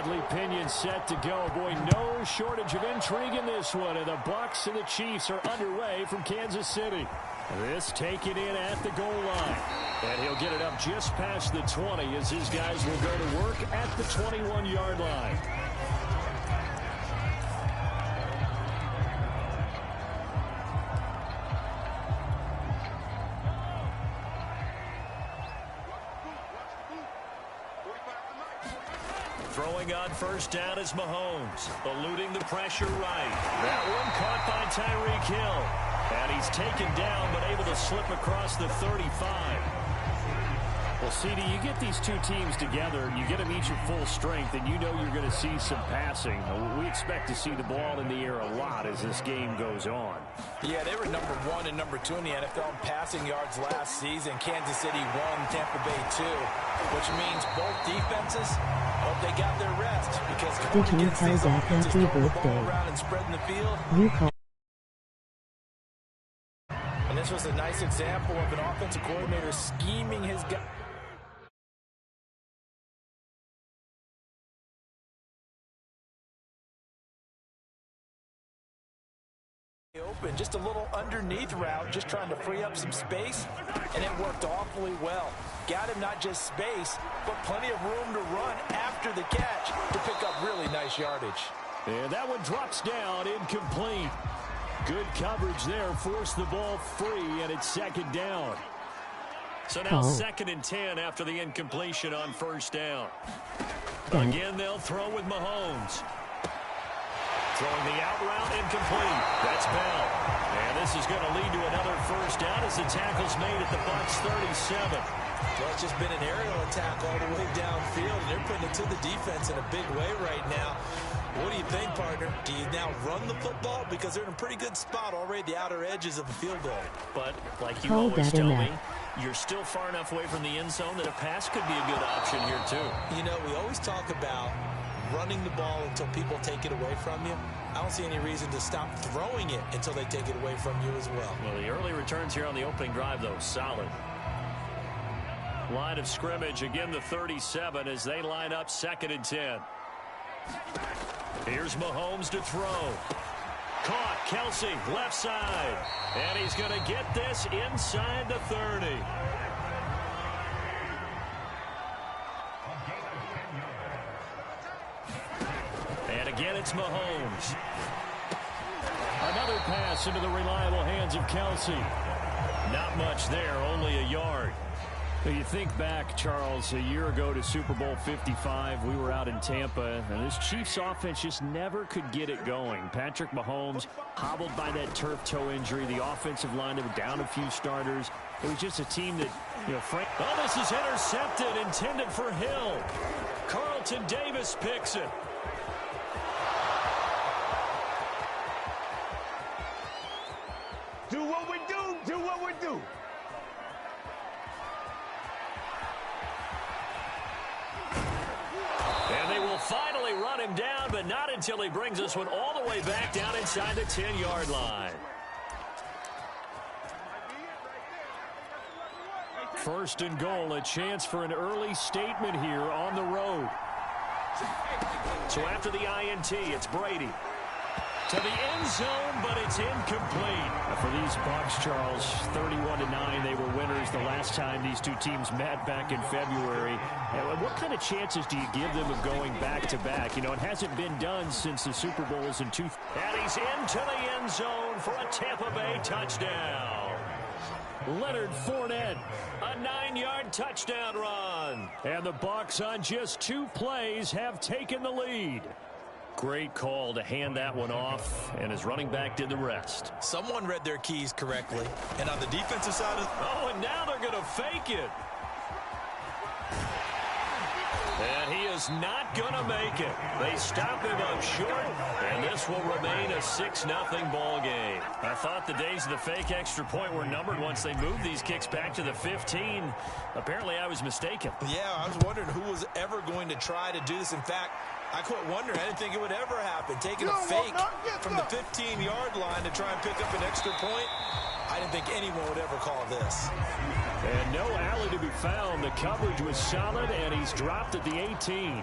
Lively pinion set to go. Boy, no shortage of intrigue in this one. And the Bucks and the Chiefs are underway from Kansas City. This taken in at the goal line. And he'll get it up just past the 20 as his guys will go to work at the 21-yard line. Throwing on first down is Mahomes, eluding the pressure right. That one caught by Tyreek Hill. And he's taken down, but able to slip across the 35. Well, CD, you get these two teams together, you get them each at full strength, and you know you're going to see some passing. We expect to see the ball in the air a lot as this game goes on. Yeah, they were number 1 and number 2 in the NFL in passing yards last season. Kansas City 1, Tampa Bay 2, which means both defenses, hope they got their rest, because did you tell Zach happy birthday? Around and spreading the field. You call. And this was a nice example of an offensive coordinator scheming his guy. Open, just a little underneath route, just trying to free up some space, and it worked awfully well. Got him not just space, but plenty of room to run after the catch to pick up really nice yardage. And that one drops down, incomplete. Good coverage there, forced the ball free, and it's second down. So now 2nd and 10 after the incompletion on first down. Again, they'll throw with Mahomes. Throwing the out route, incomplete. That's Bell. And this is going to lead to another first down as the tackle's made at the Bucs 37. Well, it's just been an aerial attack all the way downfield, and they're putting it to the defense in a big way right now. What do you think, partner? Do you now run the football? Because they're in a pretty good spot already at the outer edges of the field goal. But, like you always tell me, you're still far enough away from the end zone that a pass could be a good option here, too. You know, we always talk about running the ball until people take it away from you. I don't see any reason to stop throwing it until they take it away from you as well. Well, the early returns here on the opening drive, though, solid. Line of scrimmage, again the 37 as they line up 2nd and 10. Here's Mahomes to throw. Caught, Kelsey, left side. And he's going to get this inside the 30. And again, it's Mahomes. Another pass into the reliable hands of Kelsey. Not much there, only a yard. You think back, Charles, a year ago to Super Bowl 55, we were out in Tampa, and this Chiefs offense just never could get it going. Patrick Mahomes hobbled by that turf toe injury. The offensive line, they were down a few starters. It was just a team that, oh, this is intercepted, intended for Hill. Carlton Davis picks it. Do what we do, do what we do. And they will finally run him down, but not until he brings this one all the way back down inside the 10-yard line. First and goal, a chance for an early statement here on the road. So after the INT, it's Brady. To the end zone, but it's incomplete. For these Bucs, Charles, 31-9, they were winners the last time these two teams met back in February. And what kind of chances do you give them of going back-to-back? You know, it hasn't been done since the Super Bowls in 2000. And he's into the end zone for a Tampa Bay touchdown. Leonard Fournette, a 9-yard touchdown run. And the Bucs on just 2 plays have taken the lead. Great call to hand that one off, and his running back did the rest. Someone read their keys correctly. And on the defensive side of... Oh, and now they're going to fake it. And he is not going to make it. They stop him up short, and this will remain a 6-0 ball game. I thought the days of the fake extra point were numbered once they moved these kicks back to the 15. Apparently, I was mistaken. Yeah, I was wondering who was ever going to try to do this. In fact, I quit wondering. I didn't think it would ever happen. Taking a fake from the 15-yard line to try and pick up an extra point. I didn't think anyone would ever call this. And no alley to be found. The coverage was solid, and he's dropped at the 18.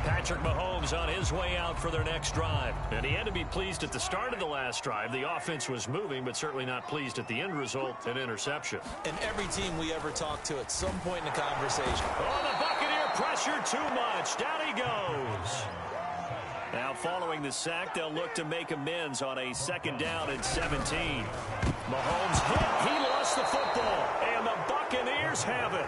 Patrick Mahomes on his way out for their next drive. And he had to be pleased at the start of the last drive. The offense was moving, but certainly not pleased at the end result, an interception. And every team we ever talk to at some point in the conversation. Oh, the Buccaneer pressure too much. Down he goes. Now following the sack, they'll look to make amends on a 2nd down and 17. Mahomes hit. He lost the football. And the Buccaneers have it.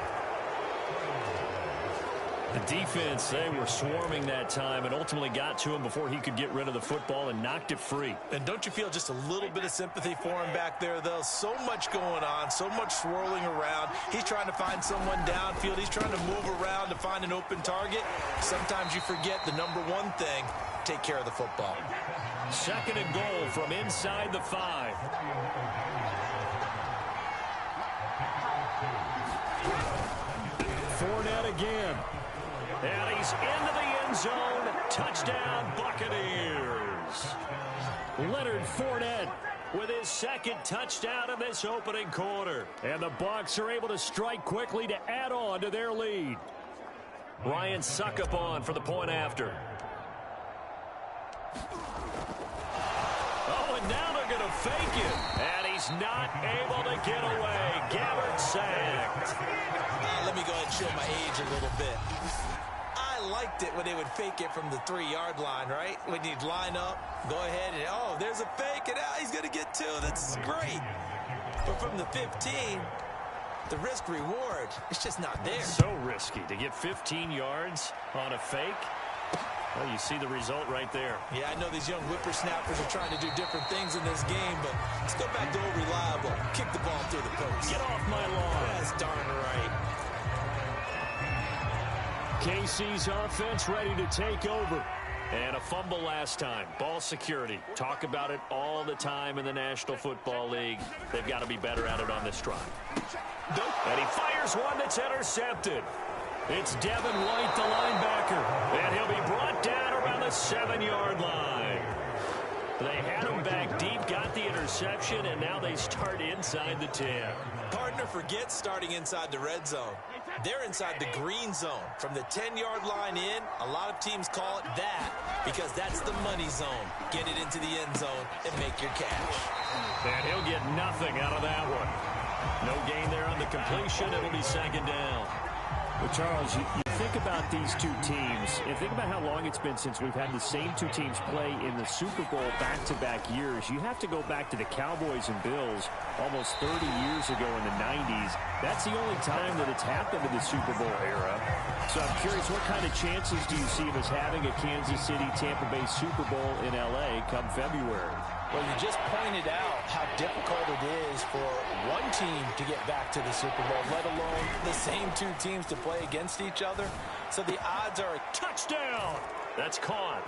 The defense, they were swarming that time and ultimately got to him before he could get rid of the football and knocked it free. And don't you feel just a little bit of sympathy for him back there, though? So much going on, so much swirling around. He's trying to find someone downfield. He's trying to move around to find an open target. Sometimes you forget the number one thing, take care of the football. 2nd and goal from inside the 5. Fournette again. And he's into the end zone. Touchdown, Buccaneers. Leonard Fournette with his 2nd touchdown in this opening quarter. And the Bucs are able to strike quickly to add on to their lead. Ryan Suckup on for the point after. Oh, and now they're going to fake it. And he's not able to get away. Gabbard sacked. Let me go ahead and show my age a little bit. I liked it when they would fake it from the 3-yard line, right? When you'd line up, go ahead and, oh, there's a fake, and he's going to get 2. That's great. But from the 15, the risk-reward, it's just not there. So risky to get 15 yards on a fake. Well, you see the result right there. Yeah, I know these young whippersnappers are trying to do different things in this game, but let's go back to old reliable. Kick the ball through the post. Get off my lawn. That's darn right. KC's offense ready to take over. And a fumble last time. Ball security. Talk about it all the time in the National Football League. They've got to be better at it on this drive. And he fires one that's intercepted. It's Devin White, the linebacker. And he'll be brought down around the 7-yard line. They had him back deep, got the interception, and now they start inside the 10. Partner forgets starting inside the red zone. They're inside the green zone. From the 10-yard line in, a lot of teams call it that because that's the money zone. Get it into the end zone and make your cash. And he'll get nothing out of that one. No gain there on the completion. It'll be 2nd down. Well, Charles, you think about these two teams, and think about how long it's been since we've had the same two teams play in the Super Bowl back-to-back years. You have to go back to the Cowboys and Bills almost 30 years ago in the 90s. That's the only time that it's happened in the Super Bowl era. So I'm curious, what kind of chances do you see of us having a Kansas City-Tampa Bay Super Bowl in L.A. come February? Well, you just pointed out how difficult it is for one team to get back to the Super Bowl, let alone the same two teams to play against each other. So the odds are a touchdown. That's caught.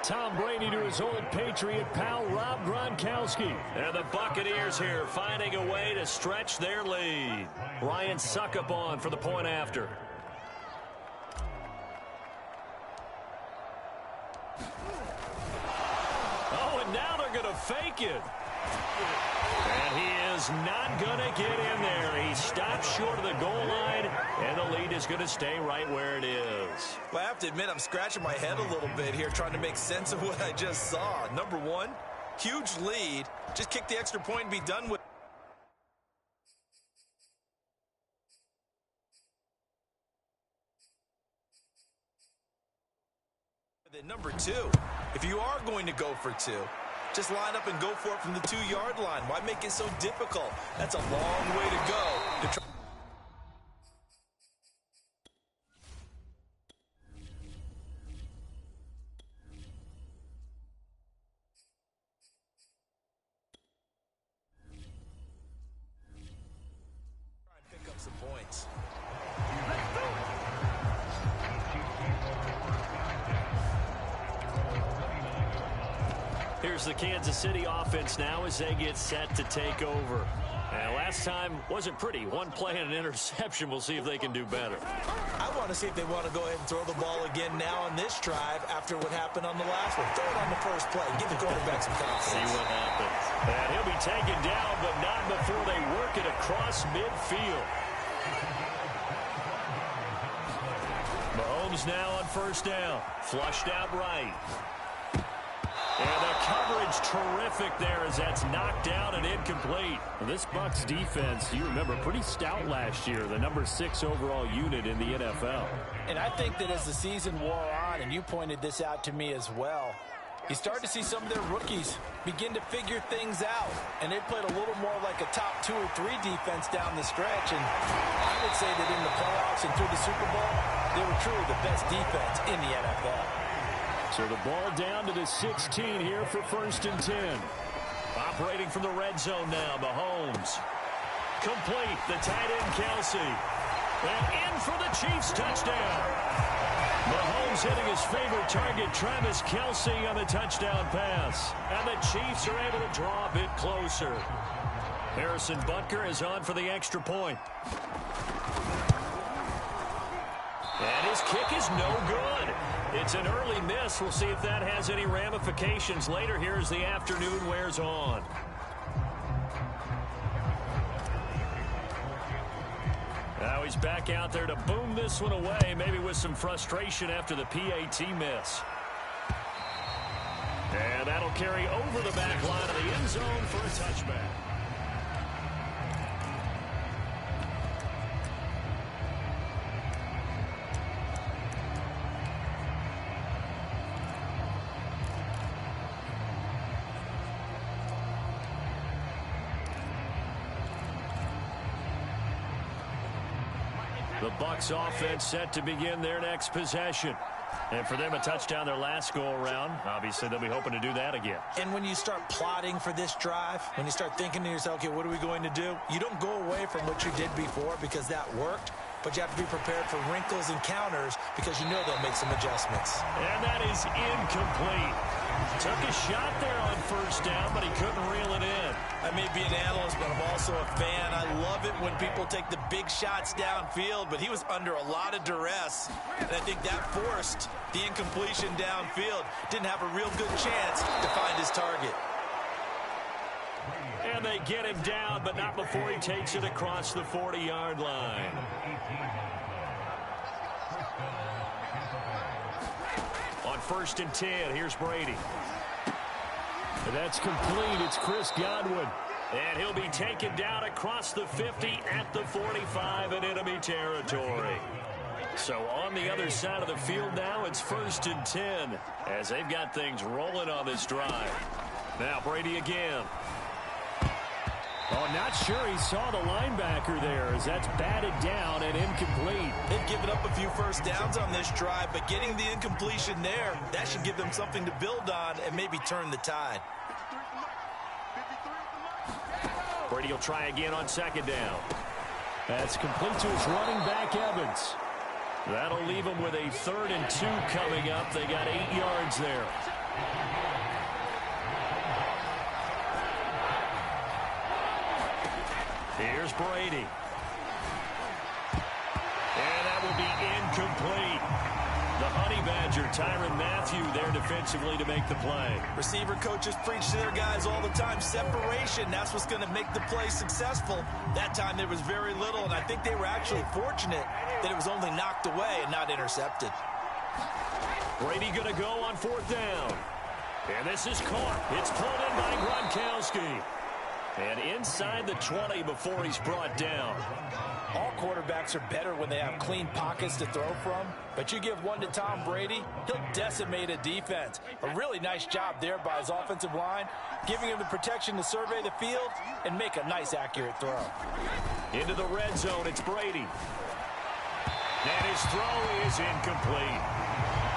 Tom Brady to his old Patriot pal, Rob Gronkowski. And the Buccaneers here finding a way to stretch their lead. Ryan Suckup on for the point after. Oh, and now they're going to fake it. And he is not going to get in there. He stops short of the goal line, and the lead is going to stay right where it is. Well, I have to admit, I'm scratching my head a little bit here trying to make sense of what I just saw. Number one, huge lead. Just kick the extra point and be done with it. Number two, if you are going to go for 2, just line up and go for it from the 2-yard line. Why make it so difficult? That's a long way to go. Try and pick up some points. Here's the Kansas City offense now as they get set to take over. And last time wasn't pretty. One play and an interception. We'll see if they can do better. I want to see if they want to go ahead and throw the ball again now on this drive after what happened on the last one. Throw it on the first play. Give the quarterback some confidence. See what happens. And he'll be taken down, but not before they work it across midfield. Mahomes Mahomes now on first down. Flushed out right. And the coverage terrific there as that's knocked down and incomplete. Well, this Bucs defense, you remember, pretty stout last year. The number 6 overall unit in the NFL. And I think that as the season wore on, and you pointed this out to me as well, you start to see some of their rookies begin to figure things out. And they played a little more like a top 2 or 3 defense down the stretch. And I would say that in the playoffs and through the Super Bowl, they were truly the best defense in the NFL. So the ball down to the 16 here for 1st and 10. Operating from the red zone now, Mahomes. Complete, the tight end Kelsey. And in for the Chiefs touchdown. Mahomes hitting his favorite target, Travis Kelsey, on the touchdown pass. And the Chiefs are able to draw a bit closer. Harrison Butker is on for the extra point. And his kick is no good. It's an early miss. We'll see if that has any ramifications later here as the afternoon wears on. Now he's back out there to boom this one away, maybe with some frustration after the PAT miss. And that'll carry over the back line of the end zone for a touchback. The Bucs offense set to begin their next possession. And for them, a touchdown their last go-around. Obviously, they'll be hoping to do that again. And when you start plotting for this drive, when you start thinking to yourself, okay, what are we going to do? You don't go away from what you did before because that worked. But you have to be prepared for wrinkles and counters because you know they'll make some adjustments. And that is incomplete. Took a shot there on first down, but he couldn't reel it in. I may be an analyst, but I'm also a fan. I love it when people take the big shots downfield, but he was under a lot of duress. And I think that forced the incompletion downfield. Didn't have a real good chance to find his target. And they get him down, but not before he takes it across the 40-yard line. On 1st and 10, here's Brady. And that's complete. It's Chris Godwin. And he'll be taken down across the 50 at the 45 in enemy territory. So on the other side of the field now, it's 1st and 10 as they've got things rolling on this drive. Now Brady again. Oh, not sure he saw the linebacker there as that's batted down and incomplete. They've given up a few first downs on this drive, but getting the incompletion there, that should give them something to build on and maybe turn the tide. Brady will try again on 2nd down. That's complete to his running back, Evans. That'll leave them with a 3rd and 2 coming up. They got 8 yards there. Here's Brady. And that will be incomplete. The Honey Badger, Tyrann Mathieu, there defensively to make the play. Receiver coaches preach to their guys all the time. Separation, that's what's going to make the play successful. That time there was very little, and I think they were actually fortunate that it was only knocked away and not intercepted. Brady going to go on 4th down. And this is caught. It's pulled in by Gronkowski. And inside the 20 before he's brought down. All quarterbacks are better when they have clean pockets to throw from. But you give one to Tom Brady, he'll decimate a defense. A really nice job there by his offensive line, giving him the protection to survey the field and make a nice, accurate throw. Into the red zone, it's Brady. And his throw is incomplete.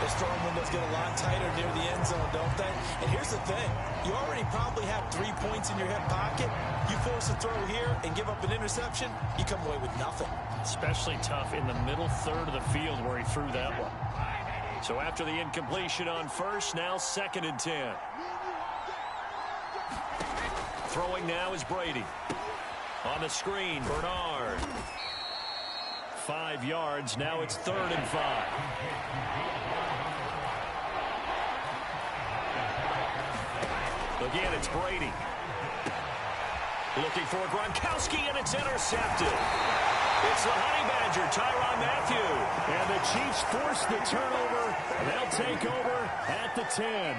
Those throwing windows get a lot tighter near the end zone, don't they? And here's the thing. You already probably have 3 points in your hip pocket. You force a throw here and give up an interception, you come away with nothing. Especially tough in the middle third of the field where he threw that one. So after the incompletion on 1st, now 2nd and 10. Throwing now is Brady. On the screen, Bernard. 5 yards, now it's 3rd and 5. Again, it's Brady. Looking for Gronkowski, and it's intercepted. It's the Honey Badger, Tyrann Mathieu. And the Chiefs force the turnover. They'll take over at the 10.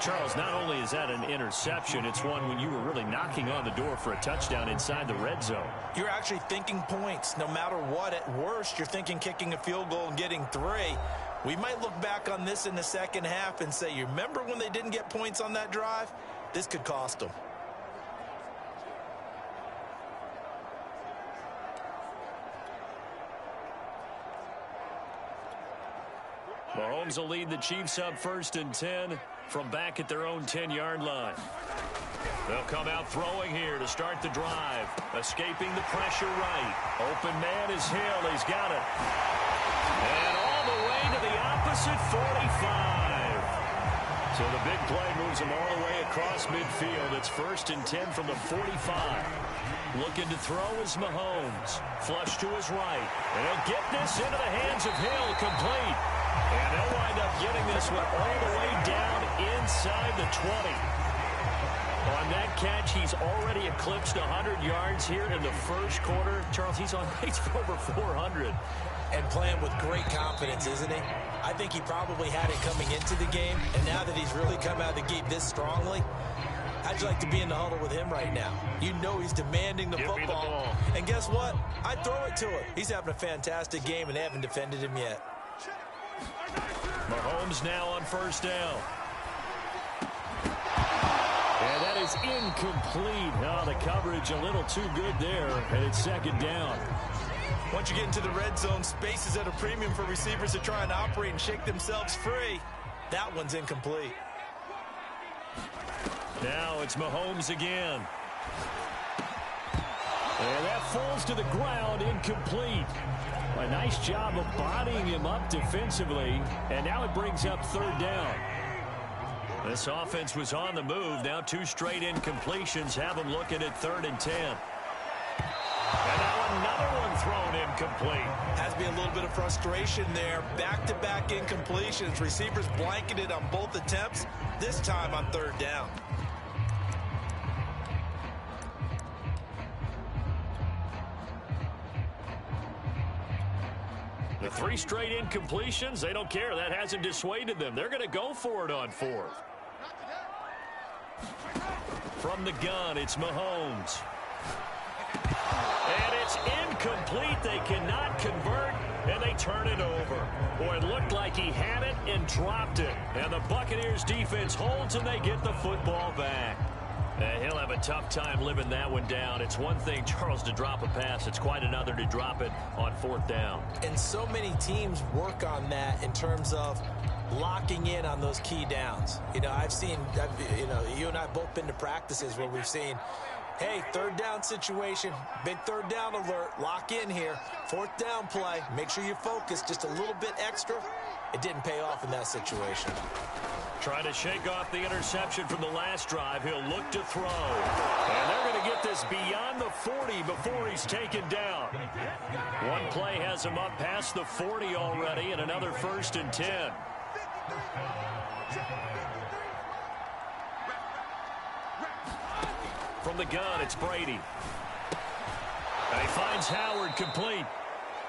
Charles, not only is that an interception, it's one when you were really knocking on the door for a touchdown inside the red zone. You're actually thinking points. No matter what, at worst, you're thinking kicking a field goal and getting 3. We might look back on this in the second half and say, you remember when they didn't get points on that drive? This could cost them. Mahomes will lead the Chiefs up 1st and 10 from back at their own 10-yard line. They'll come out throwing here to start the drive. Escaping the pressure right. Open man is Hill. He's got it. And all the way to the opposite 45. So the big play moves him all the way across midfield. It's 1st and 10 from the 45. Looking to throw is Mahomes. Flush to his right. And he'll get this into the hands of Hill. Complete. And they'll wind up getting this one all the way down inside the 20. On that catch, he's already eclipsed 100 yards here in the first quarter. Charles, he's on pace for over 400. And playing with great confidence, isn't he? I think he probably had it coming into the game, and now that he's really come out of the gate this strongly, how'd you like to be in the huddle with him right now? You know he's demanding the football. Me the ball. And guess what? I'd throw it to him. He's having a fantastic game, and they haven't defended him yet. Mahomes now on 1st down. And that is incomplete. Oh, the coverage a little too good there, and it's 2nd down. Once you get into the red zone, space is at a premium for receivers to try and operate and shake themselves free. That one's incomplete. Now it's Mahomes again. And that falls to the ground, incomplete. A nice job of bodying him up defensively, and now it brings up 3rd down. This offense was on the move. Now 2 straight incompletions have them looking at 3rd and 10. And now another one thrown incomplete. Has to be a little bit of frustration there. Back-to-back incompletions. Receivers blanketed on both attempts, this time on 3rd down. The 3 straight incompletions, they don't care. That hasn't dissuaded them. They're going to go for it on 4th. From the gun, it's Mahomes. And it's incomplete. They cannot convert, and they turn it over. Boy, it looked like he had it and dropped it. And the Buccaneers defense holds, and they get the football back. He'll have a tough time living that one down. It's one thing, Charles, to drop a pass. It's quite another to drop it on 4th down. And so many teams work on that in terms of locking in on those key downs. You know, you and I have both been to practices where we've seen, hey, 3rd down situation, big 3rd down alert, lock in here. 4th down play, make sure you focus just a little bit extra. It didn't pay off in that situation. Trying to shake off the interception from the last drive. He'll look to throw. And they're going to get this beyond the 40 before he's taken down. One play has him up past the 40 already, and another 1st and 10. From the gun, it's Brady. And he finds Howard complete.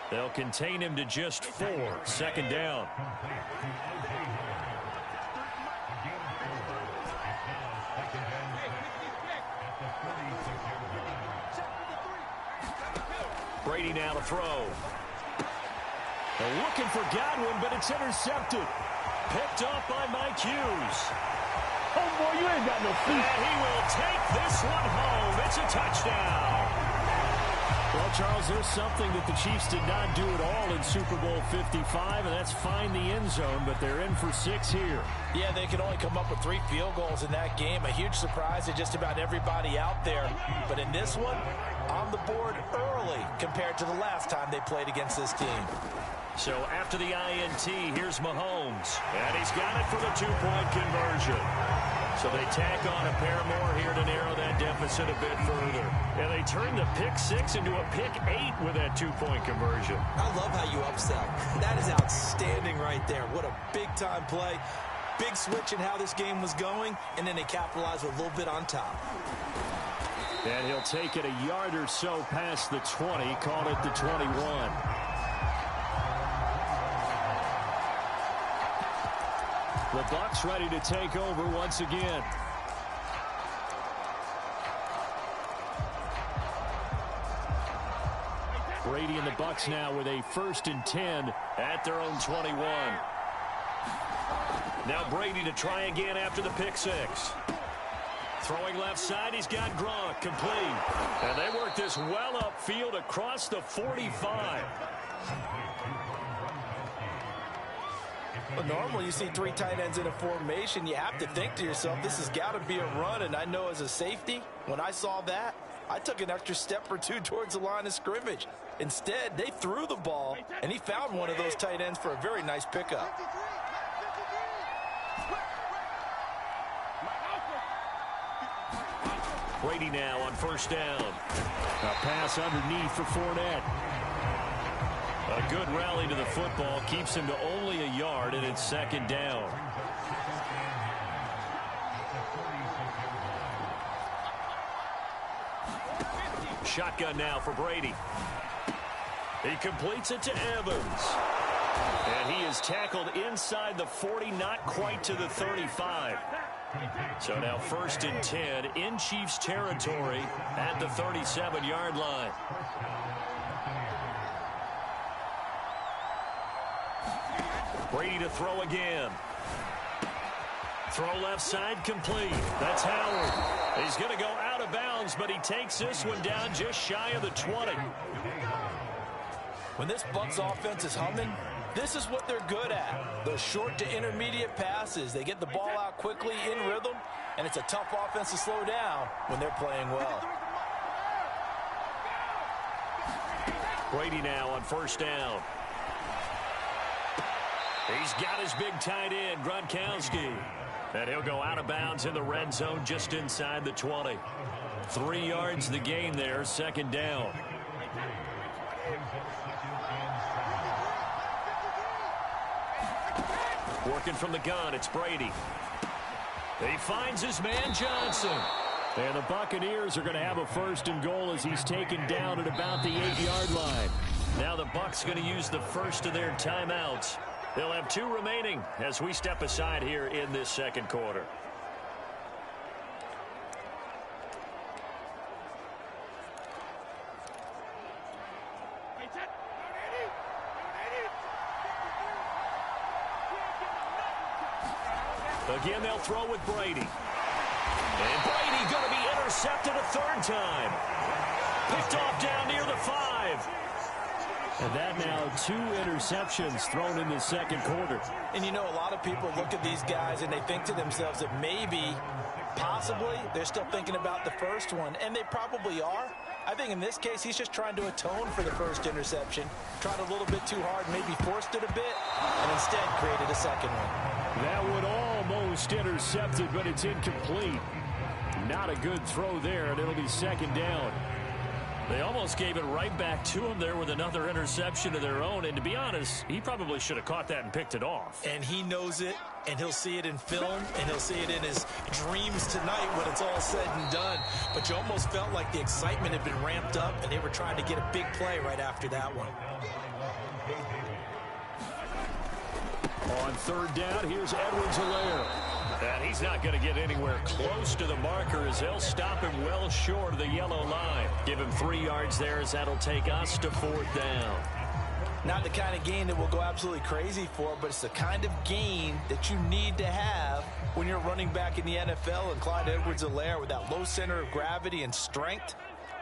They'll contain him to just 4. 2nd down. Brady now to throw. They're looking for Godwin, but it's intercepted. Picked up by Mike Hughes. Oh, boy, you ain't got no feet. And he will take this one home. It's a touchdown. Well, Charles, there's something that the Chiefs did not do at all in Super Bowl 55, and that's find the end zone, but they're in for 6 here. Yeah, they could only come up with 3 field goals in that game. A huge surprise to just about everybody out there. But in this one, on the board early compared to the last time they played against this team. So after the INT, here's Mahomes. And he's got it for the 2-point conversion. So they tack on a pair more here to narrow that deficit a bit further. And they turn the pick 6 into a pick 8 with that 2-point conversion. I love how you upsell. That is outstanding right there. What a big-time play. Big switch in how this game was going, and then they capitalized with a little bit on top. And he'll take it a yard or so past the 20, call it the 21. The Bucs ready to take over once again. Brady and the Bucs now with a 1st and 10 at their own 21. Now Brady to try again after the pick six. Throwing left side, he's got Gronk, complete. And they work this well upfield across the 45. Well, normally you see 3 tight ends in a formation. You have to think to yourself, this has got to be a run. And I know as a safety, when I saw that, I took an extra step or 2 towards the line of scrimmage. Instead, they threw the ball, and he found one of those tight ends for a very nice pickup. Brady now on 1st down. A pass underneath for Fournette. A good rally to the football keeps him to only a yard, and it's 2nd down. Shotgun now for Brady. He completes it to Evans. And he is tackled inside the 40, not quite to the 35. So now 1st and 10 in Chiefs territory at the 37-yard line. Brady to throw again. Throw left side complete. That's Howard. He's going to go out of bounds, but he takes this one down just shy of the 20. When this Bucs offense is humming, this is what they're good at. Those short to intermediate passes. They get the ball out quickly in rhythm, and it's a tough offense to slow down when they're playing well. Brady now on 1st down. He's got his big tight end, Gronkowski. And he'll go out of bounds in the red zone just inside the 20. 3 yards the gain there, 2nd down. Working from the gun, it's Brady. He finds his man Johnson. And the Buccaneers are going to have a 1st and goal as he's taken down at about the 8-yard line. Now the Bucs going to use the first of their timeouts. They'll have 2 remaining as we step aside here in this 2nd quarter. Again, they'll throw with Brady. And Brady going to be intercepted a 3rd time. Picked off down near the 5. And that now 2 interceptions thrown in the 2nd quarter. And you know, a lot of people look at these guys and they think to themselves that maybe, possibly, they're still thinking about the first one. And they probably are. I think in this case, he's just trying to atone for the 1st interception. Tried a little bit too hard, maybe forced it a bit, and instead created a 2nd one. That would almost intercepted, but it's incomplete. Not a good throw there, and it'll be 2nd down. They almost gave it right back to him there with another interception of their own. And to be honest, he probably should have caught that and picked it off. And he knows it, and he'll see it in film, and he'll see it in his dreams tonight when it's all said and done. But you almost felt like the excitement had been ramped up, and they were trying to get a big play right after that one. On 3rd down, here's Edwards-Helaire. And he's not going to get anywhere close to the marker as they'll stop him well short of the yellow line. Give him 3 yards there as that'll take us to 4th down. Not the kind of gain that we'll go absolutely crazy for, but it's the kind of gain that you need to have when you're running back in the NFL. And Clyde Edwards-Helaire, with that low center of gravity and strength,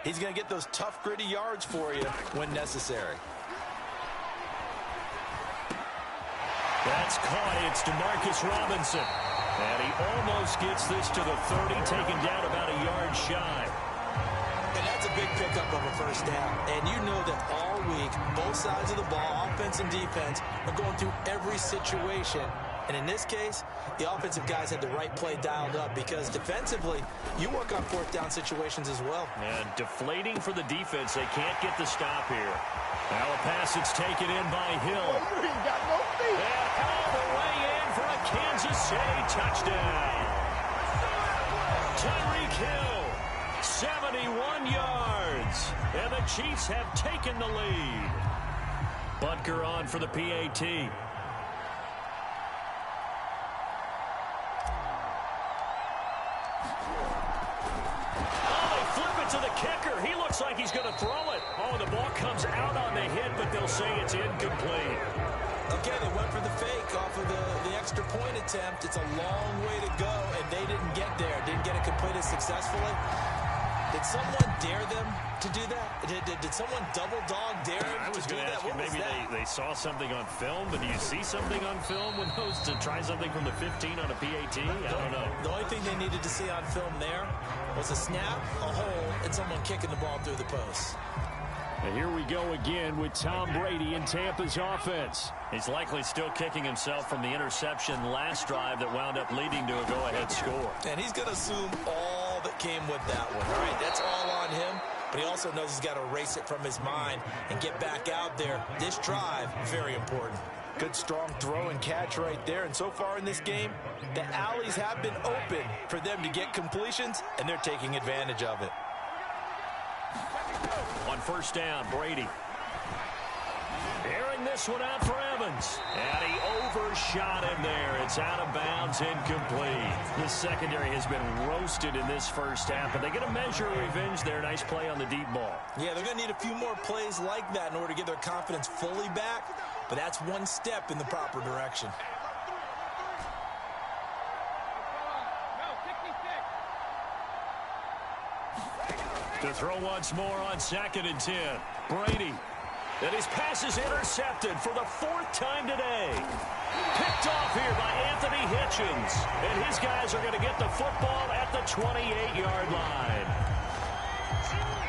he's going to get those tough, gritty yards for you when necessary. That's caught. It's DeMarcus Robinson. And he almost gets this to the 30, taken down about a yard shy. And that's a big pickup of a 1st down. And you know that all week, both sides of the ball, offense and defense, are going through every situation. And in this case, the offensive guys had the right play dialed up because defensively, you work on 4th down situations as well. And deflating for the defense. They can't get the stop here. Now a pass that's taken in by Hill. You ain't got no feet. And all the way in for a Kansas City touchdown. Tyreek Hill. 71 yards. And the Chiefs have taken the lead. Butker on for the PAT. Oh, they flip it to the kicker. He looks like he's going to throw it. Oh, the ball comes out on the hit, but they'll say it's incomplete. Okay, they went for the fake off of the extra point attempt. It's a long way to go, and they didn't get there. Didn't get it completed successfully. Did someone dare them to do that? Did someone double dog dare them I was to do going to that? ask you, maybe they saw something on film, but do you see something on film when those to try something from the 15 on a PAT? I don't know. The only thing they needed to see on film there was a snap, a hole, and someone kicking the ball through the post. And here we go again with Tom Brady in Tampa's offense. He's likely still kicking himself from the interception last drive that wound up leading to a go-ahead score. And he's going to assume all that came with that one. All right, that's all on him. But he also knows he's got to erase it from his mind and get back out there. This drive, very important. Good, strong throw and catch right there. And so far in this game, the alleys have been open for them to get completions, and they're taking advantage of it. On first down, Brady. Airing this one out for Evans. And he overshot him there. It's out of bounds, incomplete. The secondary has been roasted in this first half, but they get a measure of revenge there. Nice play on the deep ball. Yeah, they're going to need a few more plays like that in order to get their confidence fully back, but that's one step in the proper direction. To throw once more on 2nd and 10. Brady. And his pass is intercepted for the 4th time today. Picked off here by Anthony Hitchens. And his guys are going to get the football at the 28-yard line.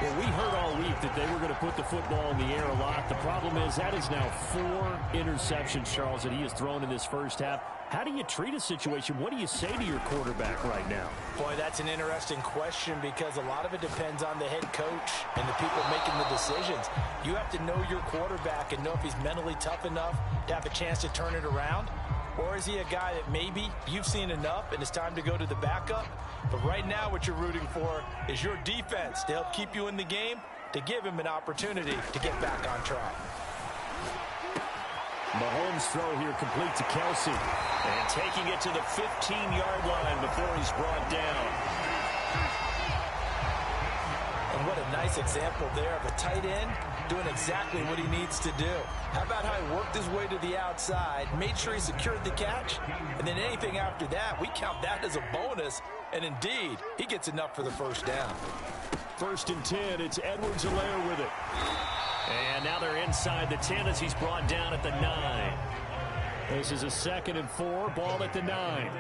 Well, we heard all week that they were going to put the football in the air a lot. The problem is that is now 4 interceptions, Charles, that he has thrown in this first half. How do you treat a situation? What do you say to your quarterback right now? Boy, that's an interesting question because a lot of it depends on the head coach and the people making the decisions. You have to know your quarterback and know if he's mentally tough enough to have a chance to turn it around. Or is he a guy that maybe you've seen enough and it's time to go to the backup? But right now what you're rooting for is your defense to help keep you in the game, to give him an opportunity to get back on track. Mahomes' throw here complete to Kelsey. And taking it to the 15-yard line before he's brought down. And what a nice example there of a tight end doing exactly what he needs to do. How about how he worked his way to the outside, made sure he secured the catch, and then anything after that, we count that as a bonus. And indeed, he gets enough for the first down. 1st and 10, it's Edwards-Helaire with it. And now they're inside the 10 as he's brought down at the 9. This is a 2nd and 4, ball at the 9.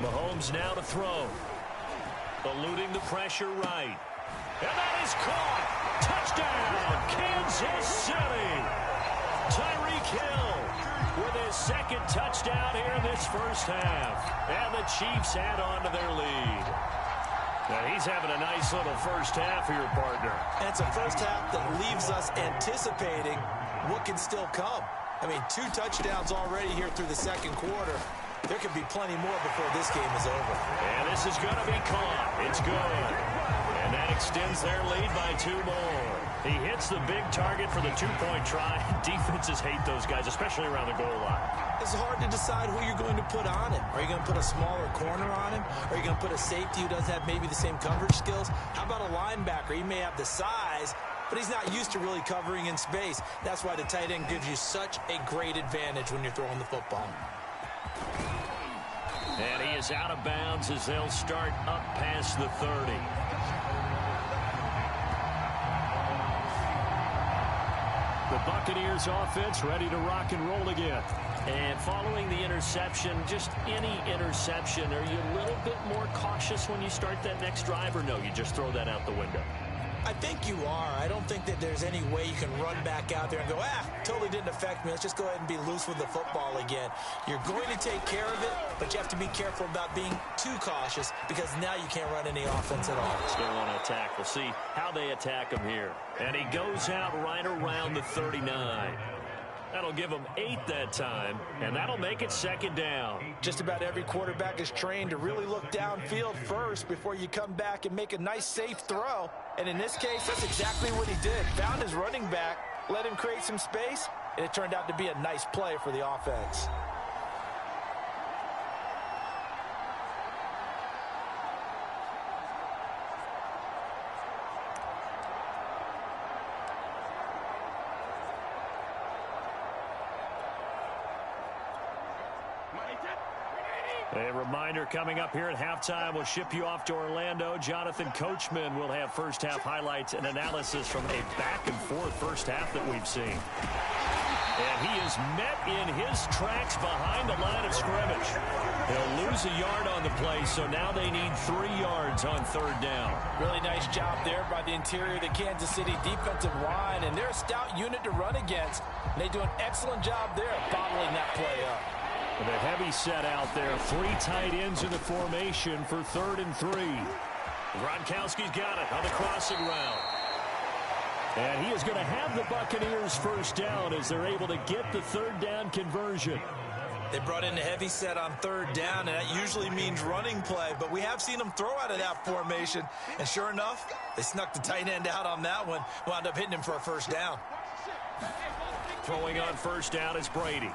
Mahomes now to throw. Eluding the pressure right. And that is caught. Touchdown, Kansas City. Tyreek Hill with his 2nd touchdown here in this first half. And the Chiefs add on to their lead. Now he's having a nice little first half here, partner. And it's a first half that leaves us anticipating what can still come. I mean, 2 touchdowns already here through the 2nd quarter. There could be plenty more before this game is over. And this is going to be caught. It's good. And that extends their lead by 2 more. He hits the big target for the 2-point try. Defenses hate those guys, especially around the goal line. It's hard to decide who you're going to put on him. Are you going to put a smaller corner on him? Are you going to put a safety who doesn't have maybe the same coverage skills? How about a linebacker? He may have the size, but he's not used to really covering in space. That's why the tight end gives you such a great advantage when you're throwing the football. And he is out of bounds as they'll start up past the 30. The Buccaneers offense ready to rock and roll again. And following the interception, just any interception, are you a little bit more cautious when you start that next drive, or no, you just throw that out the window? I think you are. I don't think that there's any way you can run back out there and go, totally didn't affect me. Let's just go ahead and be loose with the football again. You're going to take care of it, but you have to be careful about being too cautious because now you can't run any offense at all. Still want to attack. We'll see how they attack him here. And he goes out right around the 39. That'll give them 8 that time, and that'll make it 2nd down. Just about every quarterback is trained to really look downfield first before you come back and make a nice, safe throw. And in this case, that's exactly what he did. Found his running back, let him create some space, and it turned out to be a nice play for the offense. A reminder coming up here at halftime. We'll ship you off to Orlando. Jonathan Coachman will have first half highlights and analysis from a back-and-forth first half that we've seen. And he is met in his tracks behind the line of scrimmage. He'll lose a yard on the play, so now they need 3 yards on 3rd down. Really nice job there by the interior of the Kansas City defensive line, and they're a stout unit to run against. And they do an excellent job there of bottling that play up. With a heavy set out there, 3 tight ends in the formation for 3rd and 3. Gronkowski's got it on the crossing route. And he is going to have the Buccaneers first down as they're able to get the 3rd down conversion. They brought in a heavy set on 3rd down, and that usually means running play, but we have seen them throw out of that formation, and sure enough, they snuck the tight end out on that one, wound up hitting him for a first down. Throwing on first down is Brady.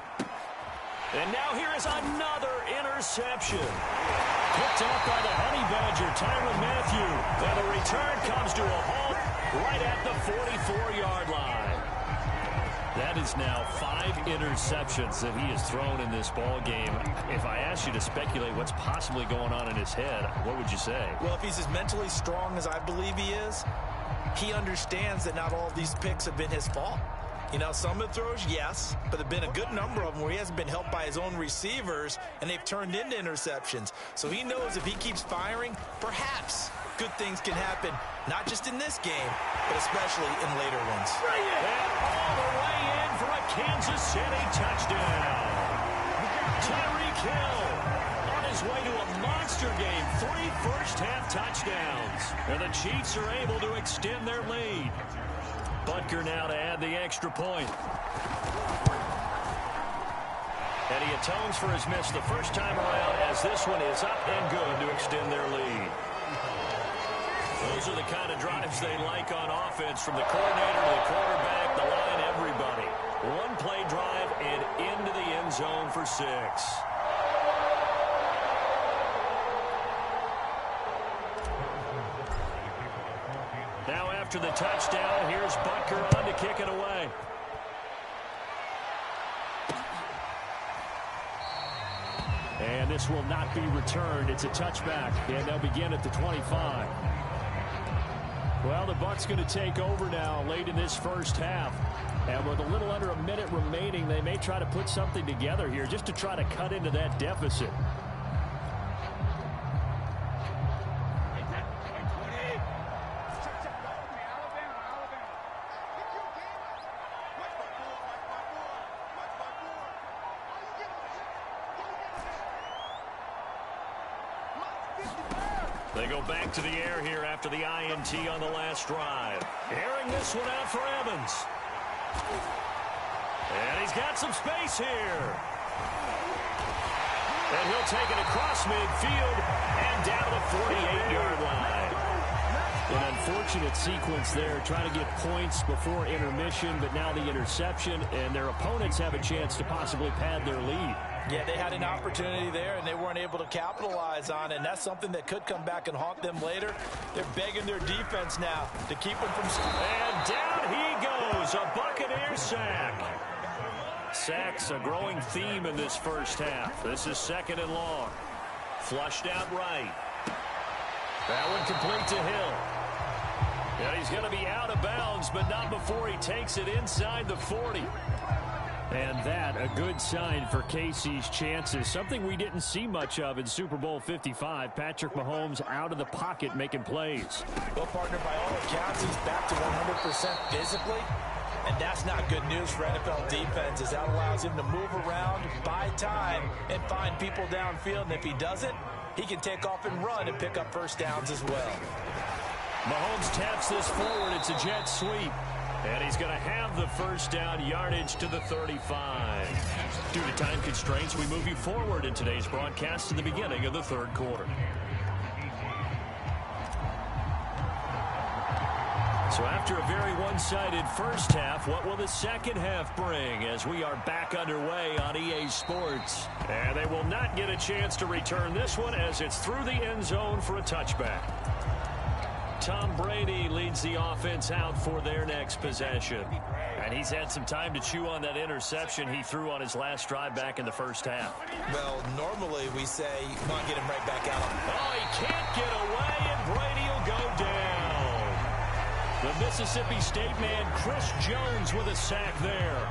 And now here is another interception. Picked off by the Honey Badger, Tyrann Mathieu. And the return comes to a halt right at the 44-yard line. That is now 5 interceptions that he has thrown in this ball game. If I asked you to speculate what's possibly going on in his head, what would you say? Well, if he's as mentally strong as I believe he is, he understands that not all of these picks have been his fault. You know, some of the throws, yes, but there have been a good number of them where he hasn't been helped by his own receivers, and they've turned into interceptions. So he knows if he keeps firing, perhaps good things can happen, not just in this game, but especially in later ones. And all the way in for a Kansas City touchdown. Tyreek Hill on his way to a monster game, 3 first-half touchdowns. And the Chiefs are able to extend their lead. Butker now to add the extra point. And he atones for his miss the first time around as this one is up and good to extend their lead. Those are the kind of drives they like on offense, from the coordinator to the quarterback, the line, everybody. 1-play drive and into the end zone for 6. Now after the touchdown, here's Butker on to kick it away. And this will not be returned. It's a touchback, and they'll begin at the 25. Well, the Bucs going to take over now late in this first half. And with a little under a minute remaining, they may try to put something together here just to try to cut into that deficit. They go back to the air here after the INT on the last drive. Airing this one out for Evans. And he's got some space here. And he'll take it across midfield and down to the 48-yard line. An unfortunate sequence there, trying to get points before intermission, but now the interception, and their opponents have a chance to possibly pad their lead. Yeah, they had an opportunity there, and they weren't able to capitalize on it, and that's something that could come back and haunt them later. They're begging their defense now to keep them from... And down he goes, a Buccaneer sack. Sacks, a growing theme in this first half. This is 2nd and long. Flushed out right. That one complete to Hill. And he's going to be out of bounds, but not before he takes it inside the 40. And that, a good sign for KC's chances. Something we didn't see much of in Super Bowl 55. Patrick Mahomes out of the pocket making plays. Well, partner, by all accounts, he's back to 100% physically. And that's not good news for NFL defenses. That allows him to move around, buy time, and find people downfield. And if he doesn't, he can take off and run and pick up first downs as well. Mahomes taps this forward. It's a jet sweep. And he's going to have the first down, yardage to the 35. Due to time constraints, we move you forward in today's broadcast to the beginning of the third quarter. So after a very one-sided first half, what will the second half bring as we are back underway on EA Sports? And they will not get a chance to return this one as it's through the end zone for a touchback. Tom Brady leads the offense out for their next possession. And he's had some time to chew on that interception he threw on his last drive back in the first half. Well, normally we say, come on, get him right back out. Oh, he can't get away, and Brady will go down. The Mississippi State man, Chris Jones, with a sack there.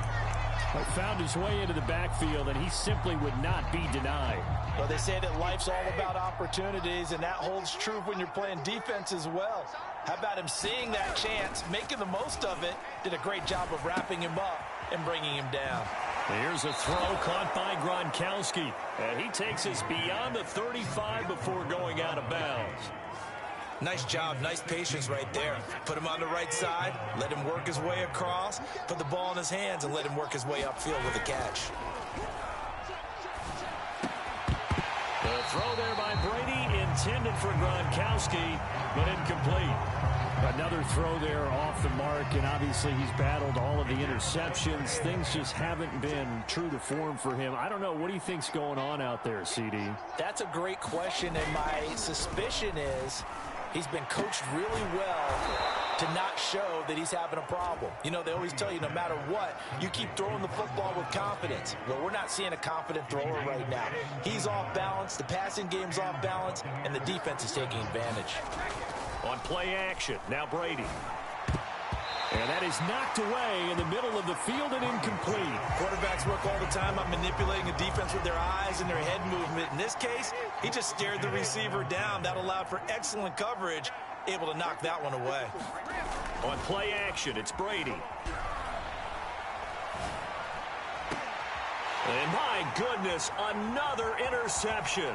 Found his way into the backfield, and he simply would not be denied. Well, they say that life's all about opportunities, and that holds true when you're playing defense as well. How about him seeing that chance, making the most of it, did a great job of wrapping him up and bringing him down. Here's a throw caught by Gronkowski, and he takes us beyond the 35 before going out of bounds. Nice job, nice patience right there. Put him on the right side, let him work his way across, put the ball in his hands, and let him work his way upfield with a catch. The throw there by Brady, intended for Gronkowski, but incomplete. Another throw there off the mark, and obviously he's battled all of the interceptions. Things just haven't been true to form for him. I don't know. What do you think's going on out there, CD? That's a great question, and my suspicion is he's been coached really well to not show that he's having a problem. You know, they always tell you no matter what, you keep throwing the football with confidence. Well, we're not seeing a confident thrower right now. He's off balance, the passing game's off balance, and the defense is taking advantage. On play action, now Brady. And that is knocked away in the middle of the field and incomplete. Quarterbacks work all the time on manipulating a defense with their eyes and their head movement. In this case, he just stared the receiver down. That allowed for excellent coverage, able to knock that one away. On play action, it's Brady. And my goodness, another interception.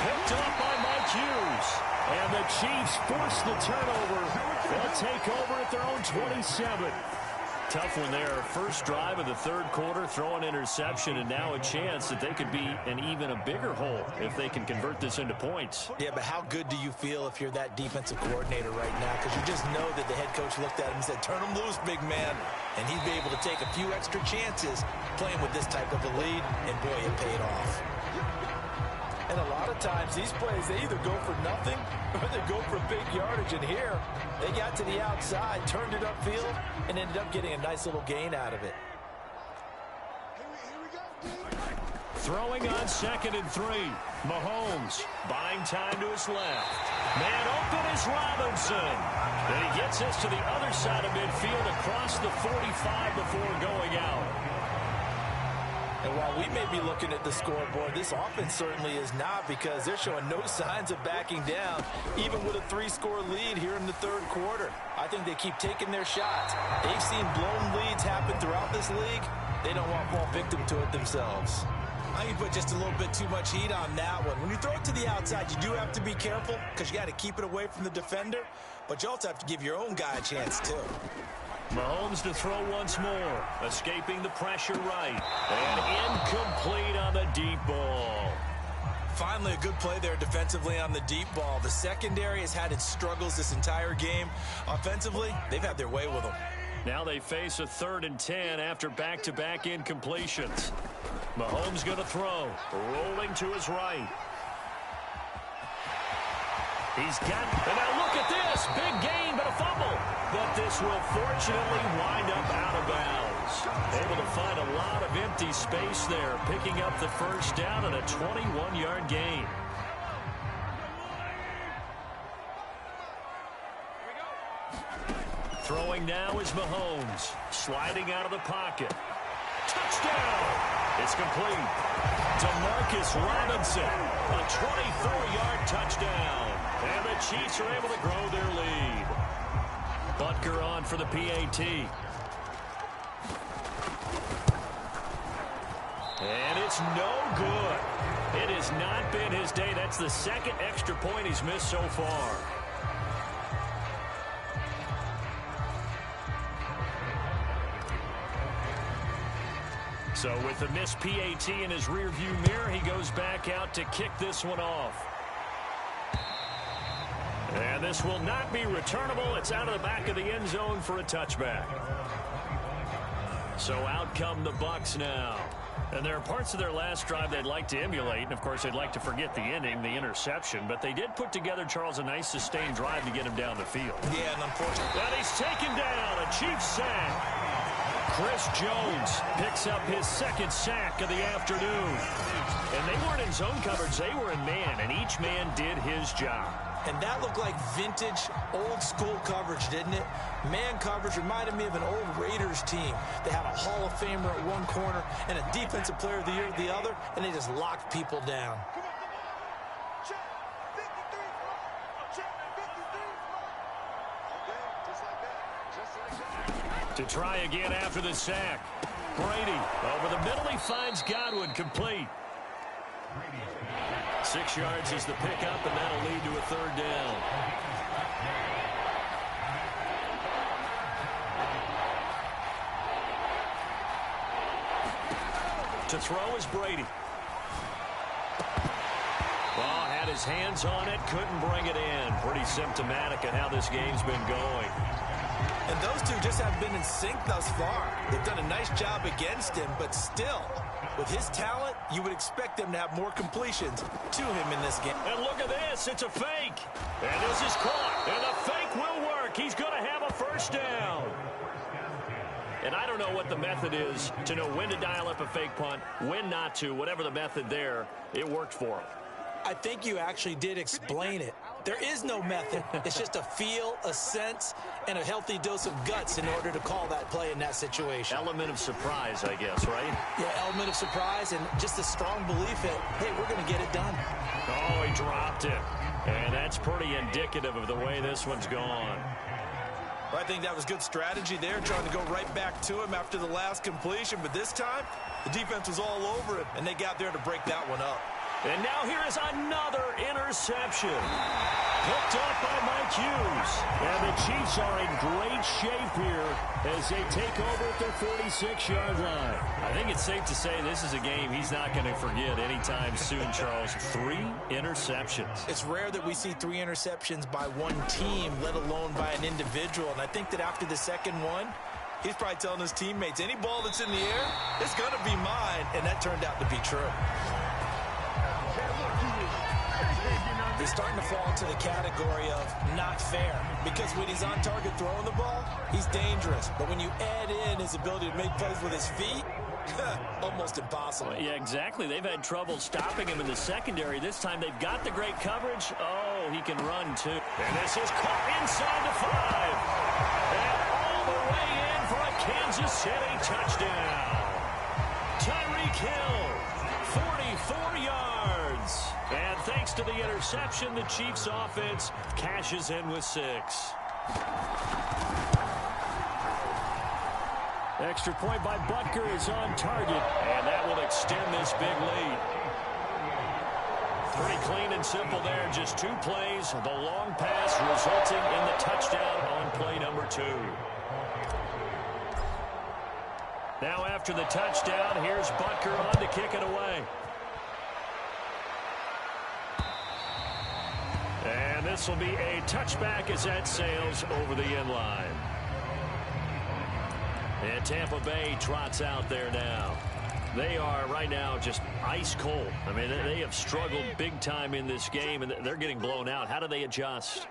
Picked up by Mike Hughes. And the Chiefs force the turnover. They'll take over at their own 27. Tough one there. First drive of the third quarter, throw an interception, and now a chance that they could be in even a bigger hole if they can convert this into points. Yeah, but how good do you feel if you're that defensive coordinator right now? Because you just know that the head coach looked at him and said, turn him loose, big man. And he'd be able to take a few extra chances playing with this type of a lead, and boy, it paid off. And a lot of times, these plays, they either go for nothing or they go for big yardage. And here, they got to the outside, turned it upfield, and ended up getting a nice little gain out of it. Throwing on 2nd and 3. Mahomes buying time to his left. Man open is Robinson. And he gets us to the other side of midfield across the 45 before going out. And while we may be looking at the scoreboard, this offense certainly is not, because they're showing no signs of backing down, even with a 3-score lead here in the third quarter. I think they keep taking their shots. They've seen blown leads happen throughout this league. They don't want to fall victim to it themselves. I think you put just a little bit too much heat on that one. When you throw it to the outside, you do have to be careful because you got to keep it away from the defender, but you also have to give your own guy a chance too. Mahomes to throw once more, escaping the pressure right, and incomplete on the deep ball. Finally, a good play there defensively on the deep ball. The secondary has had its struggles this entire game. Offensively, they've had their way with them. Now they face a 3rd and 10 after back-to-back incompletions. Mahomes going to throw, rolling to his right. He's got, and now look at this, big gain, but a fumble. But this will fortunately wind up out of bounds. Able to find a lot of empty space there, picking up the first down and a 21-yard gain. Throwing now is Mahomes, sliding out of the pocket. Touchdown! It's complete. DeMarcus Robinson, a 24-yard touchdown. And the Chiefs are able to grow their lead. Butker on for the PAT. And it's no good. It has not been his day. That's the 2nd extra point he's missed so far. So with the missed PAT in his rearview mirror, he goes back out to kick this one off. And this will not be returnable. It's out of the back of the end zone for a touchback. So out come the Bucs now. And there are parts of their last drive they'd like to emulate. And, of course, they'd like to forget the inning, the interception. But they did put together, Charles, a nice sustained drive to get him down the field. Yeah, and unfortunately. And he's taken down. A Chiefs sack. Chris Jones picks up his second sack of the afternoon. And they weren't in zone coverage. They were in man, and each man did his job. And that looked like vintage, old-school coverage, didn't it? Man coverage reminded me of an old Raiders team. They had a Hall of Famer at one corner and a Defensive Player of the Year at the other, and they just locked people down. To try again after the sack. Brady over the middle. He finds Godwin complete. 6 yards is the pickup, and that'll lead to a third down. To throw is Brady. Ball had his hands on it, couldn't bring it in. Pretty symptomatic of how this game's been going. And those two just haven't been in sync thus far. They've done a nice job against him, but still, with his talent, you would expect them to have more completions to him in this game. And look at this. It's a fake. And this is caught. And the fake will work. He's going to have a first down. And I don't know what the method is to know when to dial up a fake punt, when not to. Whatever the method there, it worked for him. I think you actually did explain it. There is no method. It's just a feel, a sense, and a healthy dose of guts in order to call that play in that situation. Element of surprise, I guess, right? Yeah, element of surprise and just a strong belief that, hey, we're going to get it done. Oh, he dropped it. And that's pretty indicative of the way this one's gone. Well, I think that was good strategy there, trying to go right back to him after the last completion. But this time, the defense was all over it, and they got there to break that one up. And now here is another interception. Picked up by Mike Hughes. And the Chiefs are in great shape here as they take over at their 46-yard line. I think it's safe to say this is a game he's not going to forget anytime soon, Charles. 3 interceptions. It's rare that we see 3 interceptions by one team, let alone by an individual. And I think that after the second one, he's probably telling his teammates, any ball that's in the air, it's going to be mine. And that turned out to be true. He's starting to fall into the category of not fair, because when he's on target throwing the ball, he's dangerous. But when you add in his ability to make plays with his feet, almost impossible. Well, yeah, exactly. They've had trouble stopping him in the secondary. This time they've got the great coverage. Oh, he can run, too. And this is caught inside the 5. And all the way in for a Kansas City touchdown. Tyreek Hill, 44 yards. And thanks to the interception, the Chiefs offense cashes in with 6. Extra point by Butker is on target, and that will extend this big lead. Pretty clean and simple there. Just 2 plays. The long pass resulting in the touchdown on play number 2. Now after the touchdown, here's Butker on to kick it away. And this will be a touchback as that sails over the end line. And Tampa Bay trots out there now. They are right now just ice cold. I mean, they have struggled big time in this game, and they're getting blown out. How do they adjust?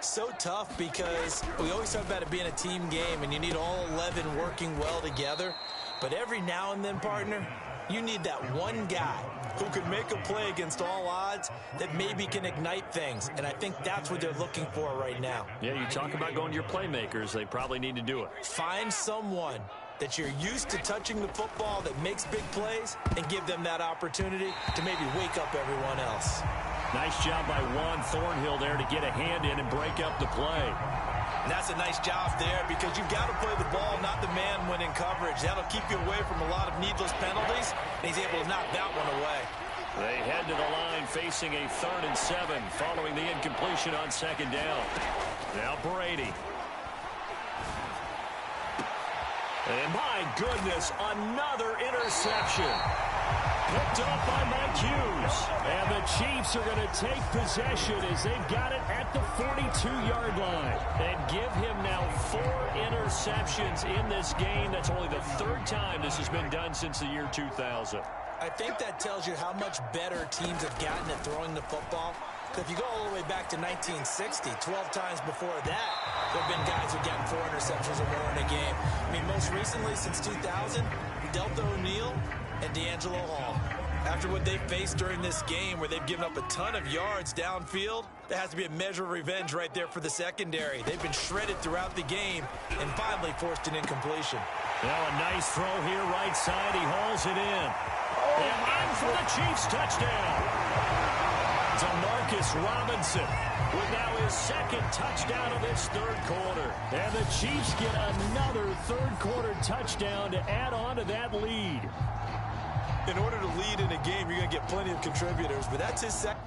So tough, because we always talk about it being a team game, and you need all 11 working well together. But every now and then, partner, you need that one guy who can make a play against all odds that maybe can ignite things. And I think that's what they're looking for right now. Yeah, you talk about going to your playmakers. They probably need to do it. Find someone that you're used to touching the football that makes big plays and give them that opportunity to maybe wake up everyone else. Nice job by Juan Thornhill there to get a hand in and break up the play. And that's a nice job there, because you've got to play the ball, not the man when in coverage. That'll keep you away from a lot of needless penalties, and he's able to knock that one away. They head to the line facing a 3rd and 7 following the incompletion on 2nd down. Now Brady. And my goodness, another interception. Picked up by Mike Hughes. And the Chiefs are going to take possession as they've got it at the 42-yard line. And give him now 4 interceptions in this game. That's only the 3rd time this has been done since the year 2000. I think that tells you how much better teams have gotten at throwing the football. If you go all the way back to 1960, 12 times before that, there have been guys who've gotten 4 interceptions or more in a game. I mean, most recently, since 2000, Delta O'Neal and D'Angelo Hall. After what they faced during this game where they've given up a ton of yards downfield, there has to be a measure of revenge right there for the secondary. They've been shredded throughout the game and finally forced an incompletion. Now a nice throw here right side. He hauls it in. And in for the Chiefs touchdown. DeMarcus Robinson with now his 2nd touchdown of this 3rd quarter. And the Chiefs get another 3rd quarter touchdown to add on to that lead. In order to lead in a game, you're going to get plenty of contributors, but that's his second.